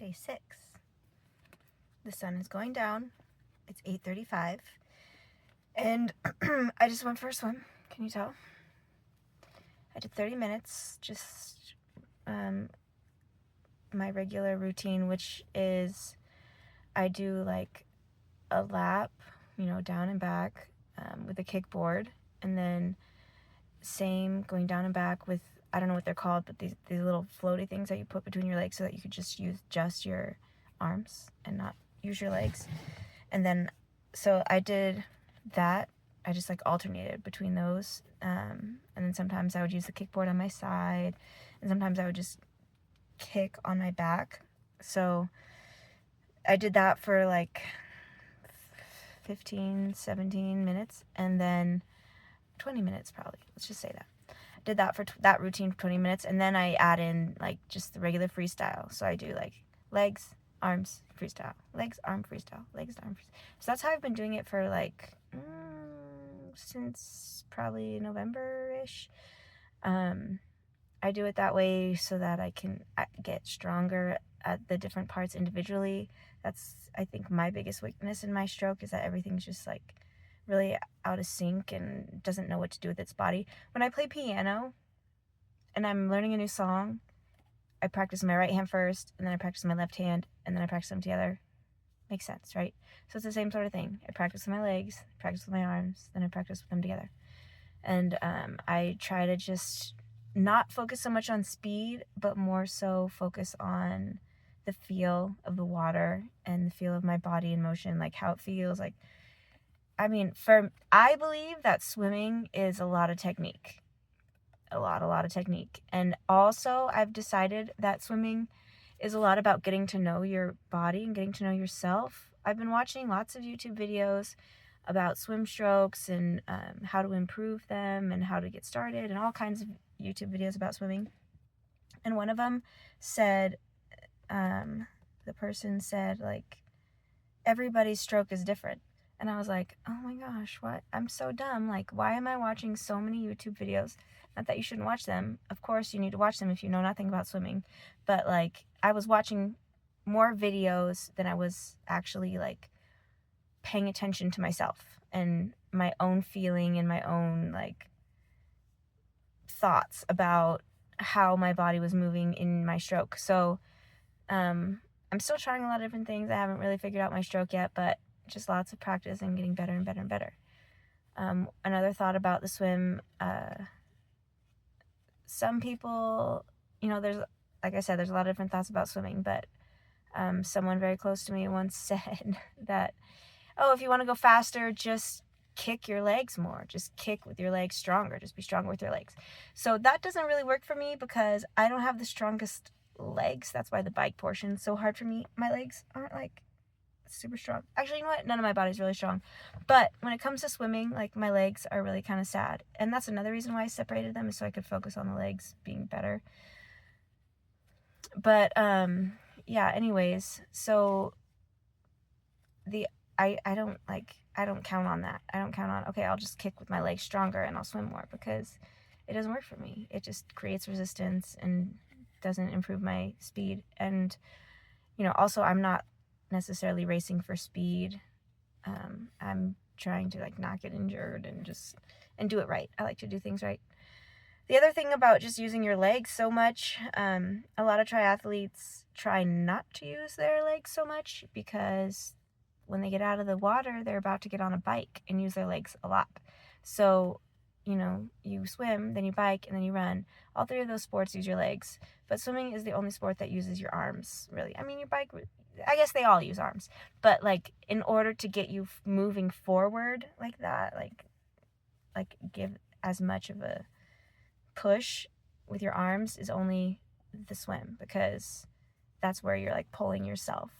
day 6. The sun is going down. It's 8:35. And I just went for a swim. Can you tell? I did 30 minutes, just my regular routine, which is I do like a lap, down and back with a kickboard, and then same going down and back with, I don't know what they're called, but these little floaty things that you put between your legs so that you could just use just your arms and not use your legs. And then, so I did that. I just like alternated between those. And then sometimes I would use the kickboard on my side, and sometimes I would just kick on my back. So I did that for like 15, 17 minutes, and then 20 minutes probably. Let's just say that. Did that for that routine for 20 minutes, and then I add in like just the regular freestyle. So I do like legs, arms, freestyle, legs, arm, freestyle, legs, arm, freestyle. So that's how I've been doing it for like since probably November-ish. I do it that way so that I can get stronger at the different parts individually. That's, I think, my biggest weakness in my stroke, is that everything's just like really out of sync and doesn't know what to do with its body. When I play piano and I'm learning a new song, I practice my right hand first, and then I practice my left hand, and then I practice them together. Makes sense, right? So it's the same sort of thing. I practice with my legs, I practice with my arms, then I practice with them together. And I try to just not focus so much on speed, but more so focus on the feel of the water and the feel of my body in motion, like how it feels. Like, I mean, I believe that swimming is a lot of technique. A lot of technique. And also, I've decided that swimming is a lot about getting to know your body and getting to know yourself. I've been watching lots of YouTube videos about swim strokes and how to improve them and how to get started, and all kinds of YouTube videos about swimming. And one of them said, the person said, like, everybody's stroke is different. And I was like, oh my gosh, what? I'm so dumb. Like, why am I watching so many YouTube videos? Not that you shouldn't watch them. Of course, you need to watch them if you know nothing about swimming. But, like, I was watching more videos than I was actually, like, paying attention to myself and my own feeling and my own, like, thoughts about how my body was moving in my stroke. So, I'm still trying a lot of different things. I haven't really figured out my stroke yet, but just lots of practice and getting better and better and better. Another thought about the swim, some people, there's, like I said, there's a lot of different thoughts about swimming, but someone very close to me once said that, oh, if you want to go faster, just kick your legs more. Just kick with your legs stronger. Just be stronger with your legs. So that doesn't really work for me because I don't have the strongest legs. That's why the bike portion is so hard for me. My legs aren't like super strong. Actually, you know what? None of my body's really strong. But when it comes to swimming, like, my legs are really kind of sad. And that's another reason why I separated them, is so I could focus on the legs being better. But yeah, anyways, so I don't count on that. I don't count on, okay, I'll just kick with my legs stronger and I'll swim more, because it doesn't work for me. It just creates resistance and doesn't improve my speed. And, also, I'm not necessarily racing for speed. I'm trying to, like, not get injured and do it right. I like to do things right. The other thing about just using your legs so much, a lot of triathletes try not to use their legs so much, because when they get out of the water, they're about to get on a bike and use their legs a lot. So, you swim, then you bike, and then you run. All three of those sports use your legs, but swimming is the only sport that uses your arms, really. I mean, your bike, I guess they all use arms, but, like, in order to get you moving forward like that, like give as much of a push with your arms, is only the swim, because that's where you're, like, pulling yourself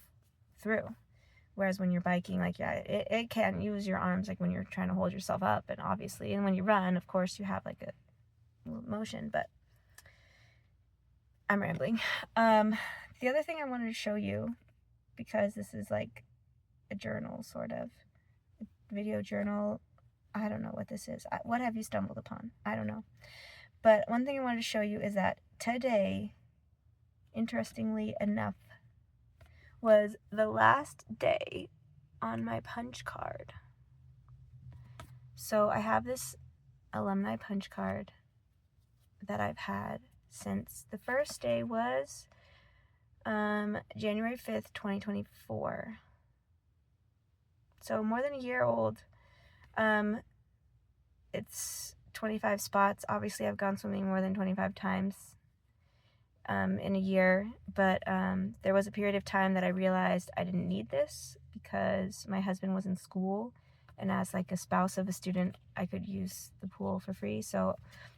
through. Whereas when you're biking, like, yeah, it can use your arms, like, when you're trying to hold yourself up, and obviously, and when you run, of course, you have, like, a motion. But I'm rambling. The other thing I wanted to show you, because this is like a journal, sort of a video journal. I don't know what this is. What have you stumbled upon? I don't know. But one thing I wanted to show you is that today, interestingly enough, was the last day on my punch card. So I have this alumni punch card that I've had since the first day was January 5th, 2024. So more than a year old. It's 25 spots. Obviously, I've gone swimming more than 25 times in a year, but there was a period of time that I realized I didn't need this because my husband was in school, and as like a spouse of a student, I could use the pool for free. So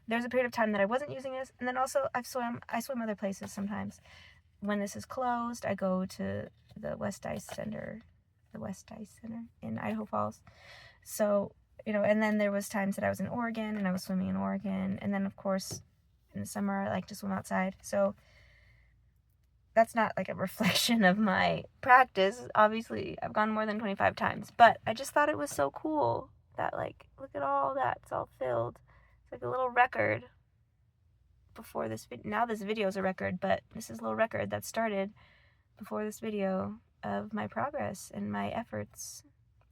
there's a period of time that I wasn't using this, and then also I swim other places sometimes. When this is closed, I go to the West Ice Center in Idaho Falls. So, and then there was times that I was in Oregon and I was swimming in Oregon. And then, of course, in the summer, I like to swim outside. So that's not like a reflection of my practice. Obviously, I've gone more than 25 times. But I just thought it was so cool that, like, look at all that. It's all filled. It's like a little record before this video. Now this video is a record, but this is a little record that started before this video of my progress and my efforts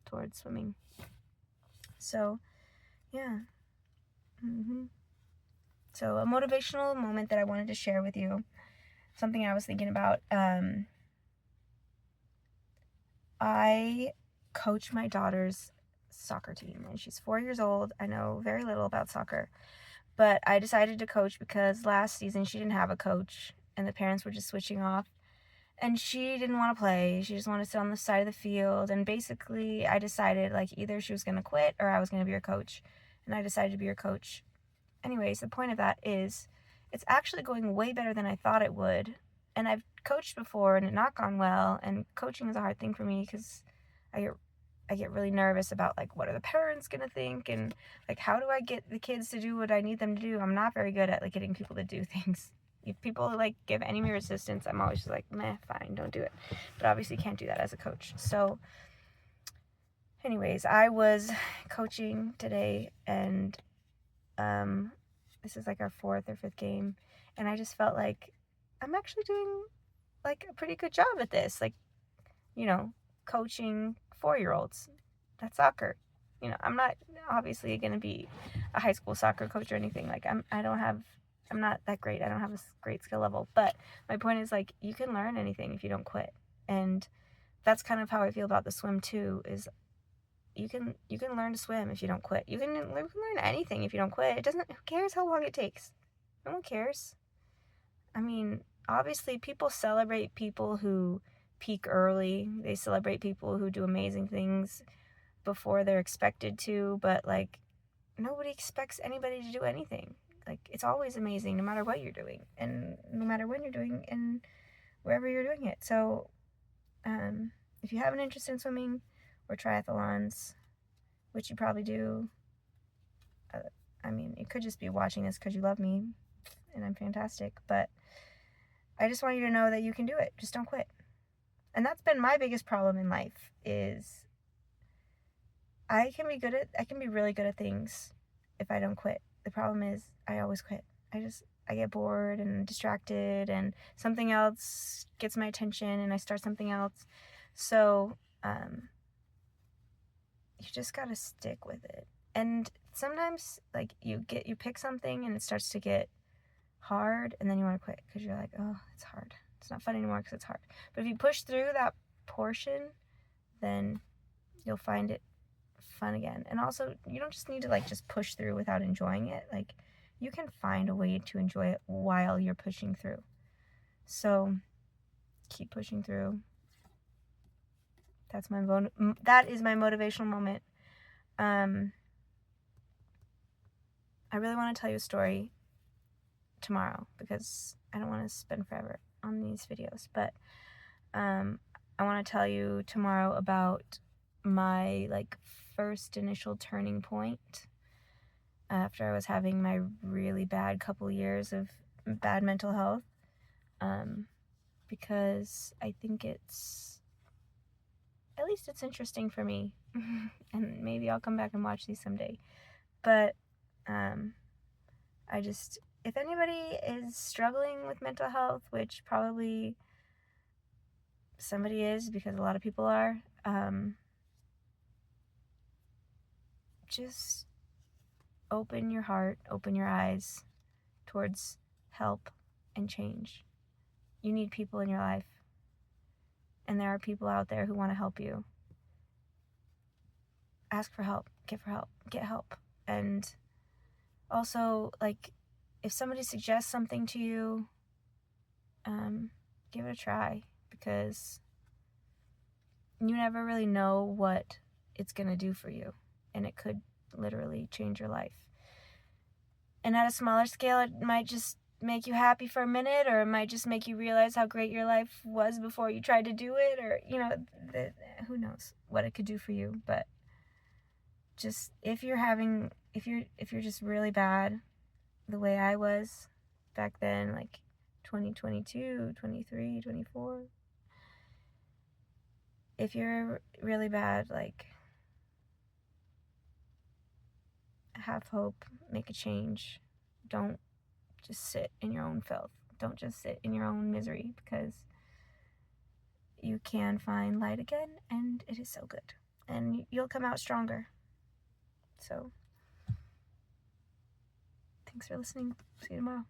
towards swimming. So, yeah. So, a motivational moment that I wanted to share with you, something I was thinking about. I coach my daughter's soccer team, and she's 4 years old. I know very little about soccer, but I decided to coach because last season she didn't have a coach, and the parents were just switching off. And she didn't want to play. She just wanted to sit on the side of the field. And basically, I decided, like, either she was going to quit or I was going to be her coach. And I decided to be her coach. Anyways, the point of that is it's actually going way better than I thought it would. And I've coached before and it not gone well. And coaching is a hard thing for me because I get really nervous about, like, what are the parents going to think? And, like, how do I get the kids to do what I need them to do? I'm not very good at, like, getting people to do things. If people, like, give any me resistance, I'm always just like, meh, fine, don't do it. But obviously can't do that as a coach. So anyways, I was coaching today, and this is like our 4th or 5th game, and I just felt like I'm actually doing, like, a pretty good job at this. Like, coaching 4-year-olds. That's soccer. I'm not obviously going to be a high school soccer coach or anything. Like, I'm not that great. I don't have a great skill level. But my point is, like, you can learn anything if you don't quit. And that's kind of how I feel about the swim too, is you can learn to swim if you don't quit. You can learn anything if you don't quit. Who cares how long it takes? No one cares. I mean, obviously people celebrate people who peak early. They celebrate people who do amazing things before they're expected to, but, like, nobody expects anybody to do anything. Like, it's always amazing no matter what you're doing and no matter when you're doing and wherever you're doing it. So if you have an interest in swimming or triathlons, which you probably do, I mean, it could just be watching this because you love me and I'm fantastic, but I just want you to know that you can do it. Just don't quit. And that's been my biggest problem in life, is I can be really good at things if I don't quit. The problem is I always quit. I get bored and distracted and something else gets my attention and I start something else. So, you just gotta stick with it. And sometimes, like, you pick something and it starts to get hard and then you want to quit because you're like, oh, it's hard. It's not fun anymore because it's hard. But if you push through that portion, then you'll find it fun again. And also, you don't just need to, like, just push through without enjoying it. Like, you can find a way to enjoy it while you're pushing through. So keep pushing through. That is my motivational moment. I really want to tell you a story tomorrow because I don't want to spend forever on these videos, but I want to tell you tomorrow about my, like, first initial turning point after I was having my really bad couple years of bad mental health, because I think it's interesting for me and maybe I'll come back and watch these someday. But if anybody is struggling with mental health, which probably somebody is, because a lot of people are, just open your heart, open your eyes towards help and change. You need people in your life, and there are people out there who want to help you. Ask for help, get help. And also, like, if somebody suggests something to you, give it a try, because you never really know what it's gonna do for you, and it could literally change your life. And at a smaller scale, it might just make you happy for a minute, or it might just make you realize how great your life was before you tried to do it, or, you know, who knows what it could do for you. But just, if you're just really bad, the way I was back then, like 2022, 23, 24, if you're really bad, like, have hope, make a change. Don't just sit in your own filth. Don't just sit in your own misery, because you can find light again, and it is so good. And you'll come out stronger. So, thanks for listening. See you tomorrow.